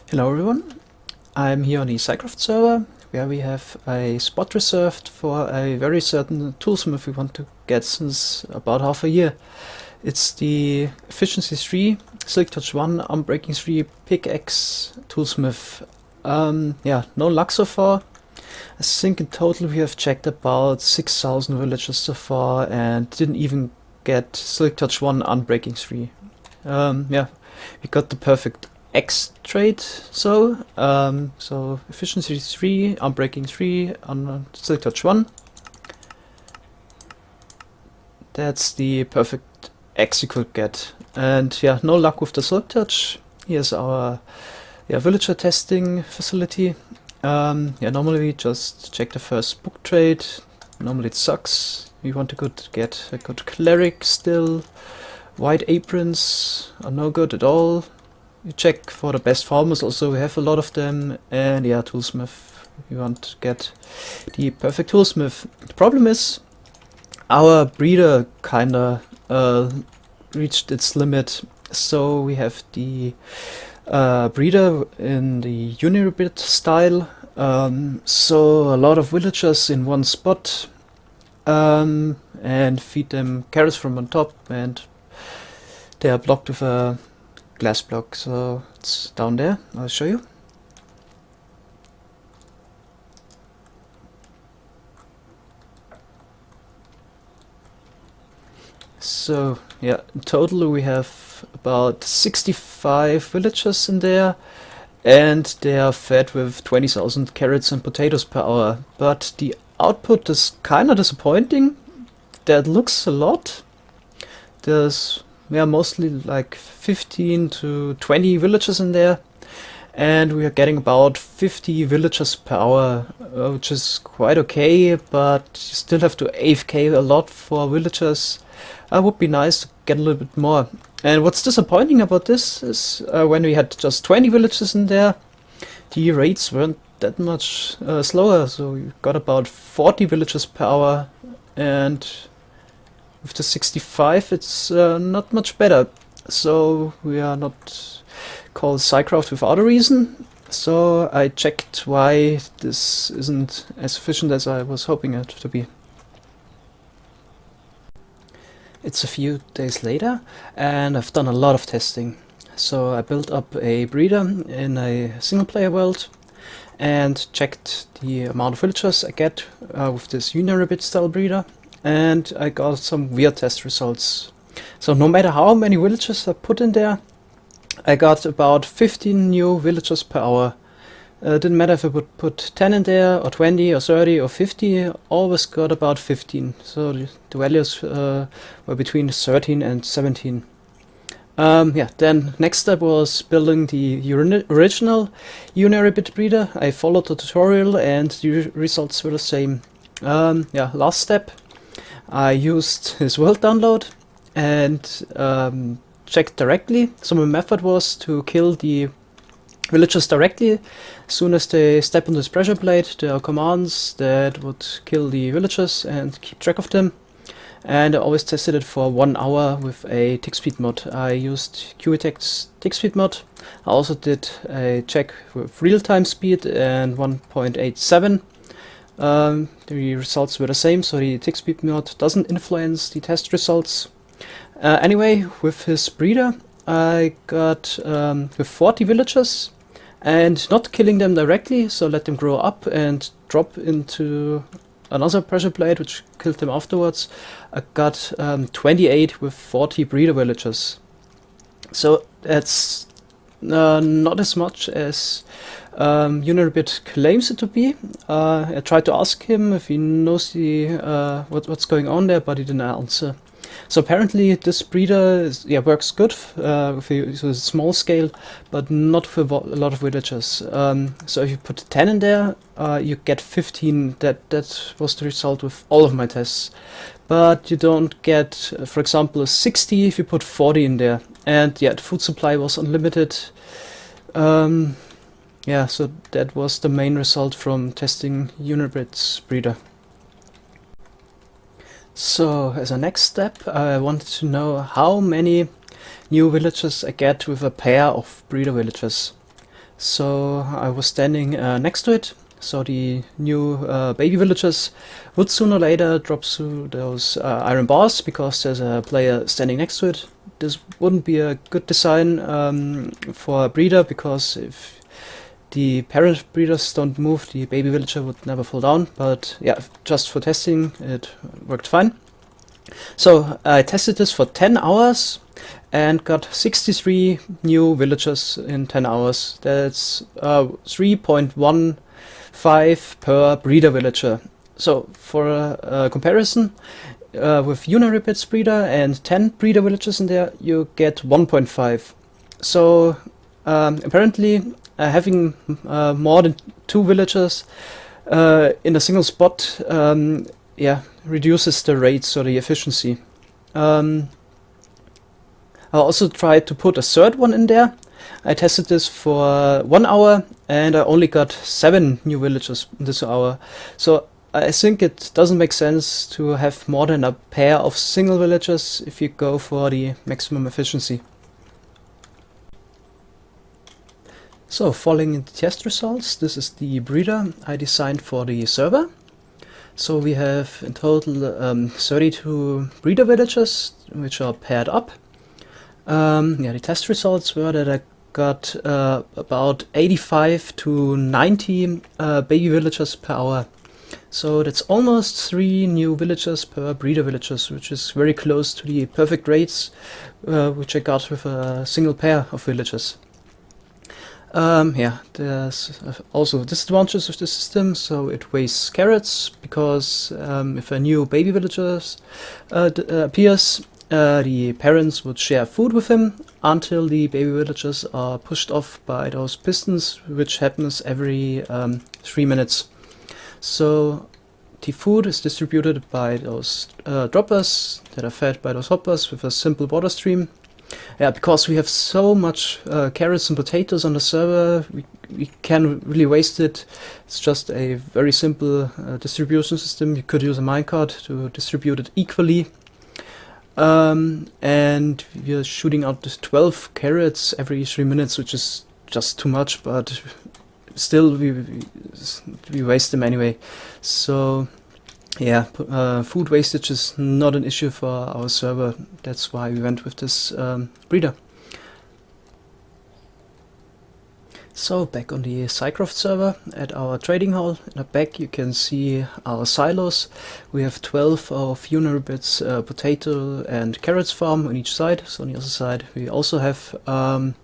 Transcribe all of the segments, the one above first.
Hello everyone, I'm here on the SciCraft server where we have a spot reserved for a very certain toolsmith we want to get since about half a year. It's the Efficiency 3, Silk Touch 1, Unbreaking 3, Pickaxe toolsmith. Yeah, no luck so far. I think in total we have checked about 6,000 villages so far and didn't even get Silk Touch 1, Unbreaking 3. Yeah, we got the perfect X trait, so efficiency 3, unbreaking 3, on silk touch 1. That's the perfect X you could get. And yeah, no luck with the silk touch. Here's our villager testing facility. Yeah, normally we just check the first book trait. Normally it sucks. We want to get a good cleric still. White aprons are no good at all. You check for the best farmers also, we have a lot of them, and yeah, toolsmith, we want to get the perfect toolsmith. The problem is, our breeder kinda reached its limit, so we have the breeder in the unibit style, so a lot of villagers in one spot, and feed them carrots from on top, and they are blocked with a glass block, so it's down there. I'll show you. So yeah, in total we have about 65 villagers in there, and they are fed with 20,000 carrots and potatoes per hour. But the output is kinda disappointing. That looks a lot. There's mostly like 15 to 20 villagers in there, and we are getting about 50 villagers per hour, which is quite okay, but you still have to AFK a lot for villagers. Would be nice to get a little bit more. And what's disappointing about this is when we had just 20 villagers in there, the rates weren't that much slower, so we got about 40 villagers per hour, and with the 65 it's not much better, so we are not called SciCraft without a reason. So I checked why this isn't as efficient as I was hoping it to be. It's a few days later and I've done a lot of testing. So I built up a breeder in a single player world and checked the amount of villagers I get with this unibit style breeder. And I got some weird test results. So no matter how many villagers I put in there, I got about 15 new villagers per hour. Didn't matter if I would put 10 in there, or 20, or 30, or 50, always got about 15. So the values were between 13 and 17. Yeah, then next step was building the original unibit breeder. I followed the tutorial and the results were the same. Yeah, last step. I used his world download and checked directly. So my method was to kill the villagers directly. As soon as they step on this pressure plate, there are commands that would kill the villagers and keep track of them. And I always tested it for 1 hour with a tick speed mod. I used QETech's tick speed mod. I also did a check with real-time speed and 1.87. The results were the same, so the tick speed mod doesn't influence the test results. Anyway, with his breeder, I got with 40 villagers and not killing them directly, so let them grow up and drop into another pressure plate, which killed them afterwards. I got 28 with 40 breeder villagers. So that's not as much as unibit claims it to be. I tried to ask him if he knows the what's going on there, but he didn't answer. So apparently this breeder works good with a small scale, but not for a lot of villagers. So if you put 10 in there, you get 15. That was the result with all of my tests. But you don't get, for example, a 60 if you put 40 in there. And yeah, the food supply was unlimited. Yeah, so that was the main result from testing unibit's breeder. So as a next step, I wanted to know how many new villagers I get with a pair of breeder villagers. So I was standing next to it, so the new baby villagers would sooner or later drop through those iron bars because there's a player standing next to it. This wouldn't be a good design for a breeder, because if the parent breeders don't move, the baby villager would never fall down. But yeah, just for testing, it worked fine. So I tested this for 10 hours and got 63 new villagers in 10 hours. That's 3.15 per breeder villager. So for a comparison, with Uniripid's breeder and 10 breeder villagers in there, you get 1.5. So apparently having more than 2 villagers in a single spot reduces the rates or the efficiency. I also tried to put a third one in there. I tested this for 1 hour and I only got 7 new villagers in this hour. So I think it doesn't make sense to have more than a pair of single villagers if you go for the maximum efficiency. So following the test results, this is the breeder I designed for the server. So we have in total 32 breeder villagers which are paired up. The test results were that I got about 85 to 90 baby villagers per hour. So that's almost 3 new villagers per breeder villagers, which is very close to the perfect rates which I got with a single pair of villagers. There's also disadvantages of the system. So it wastes carrots, because if a new baby villager appears, the parents would share food with him until the baby villagers are pushed off by those pistons, which happens every 3 minutes. So the food is distributed by those droppers that are fed by those hoppers with a simple water stream. Yeah, because we have so much carrots and potatoes on the server, we can really waste it. It's just a very simple distribution system. You could use a minecart to distribute it equally. And we're shooting out 12 carrots every 3 minutes, which is just too much, but still we waste them anyway. So yeah, food wastage is not an issue for our server. That's why we went with this breeder. So back on the SciCraft server at our trading hall, in the back you can see our silos. We have 12 of Uniripid's potato and carrots farm on each side. So on the other side we also have 10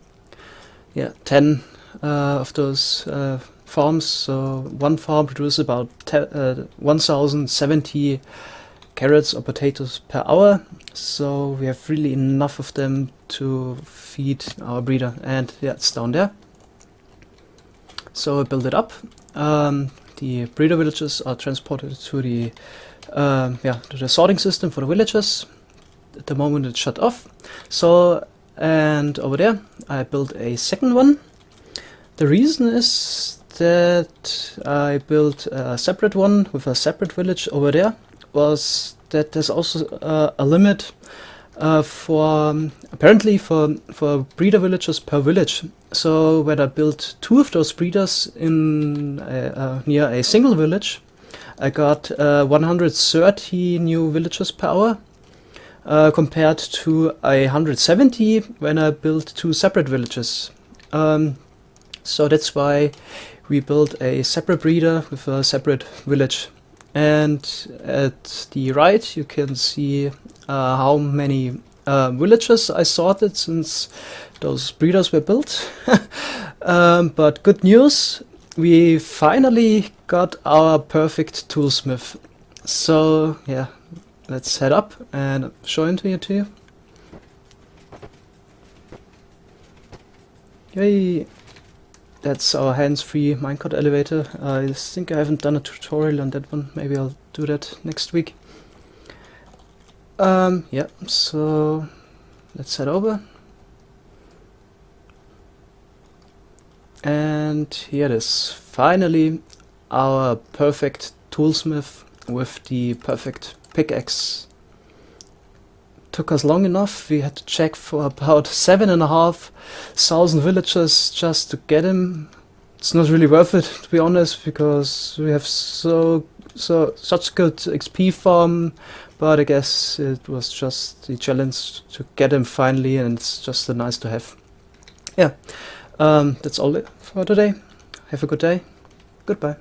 of those farms. So one farm produces about 1070 carrots or potatoes per hour. So we have really enough of them to feed our breeder. And yeah, it's down there. So I build it up. The breeder villages are transported to the sorting system for the villagers. At the moment it's shut off. So, and over there I built a second one. The reason is that I built a separate one with a separate village over there was that there's also a limit apparently for breeder villagers per village. So when I built 2 of those breeders in near a single village, I got 130 new villagers per hour compared to 170 when I built 2 separate villages. So that's why we built a separate breeder with a separate village. And at the right you can see how many villagers I sorted since those breeders were built. But good news, we finally got our perfect toolsmith. So yeah, let's head up and show it to you. Yay! That's our hands-free minecart elevator. I think I haven't done a tutorial on that one. Maybe I'll do that next week. Yeah, so let's head over. And here it is. Finally, our perfect toolsmith with the perfect pickaxe took us long enough. We had to check for about 7,500 villagers just to get him. It's not really worth it, to be honest, because we have such good XP farm. But I guess it was just the challenge to get him finally, and it's just nice to have. Yeah, that's all for today. Have a good day. Goodbye.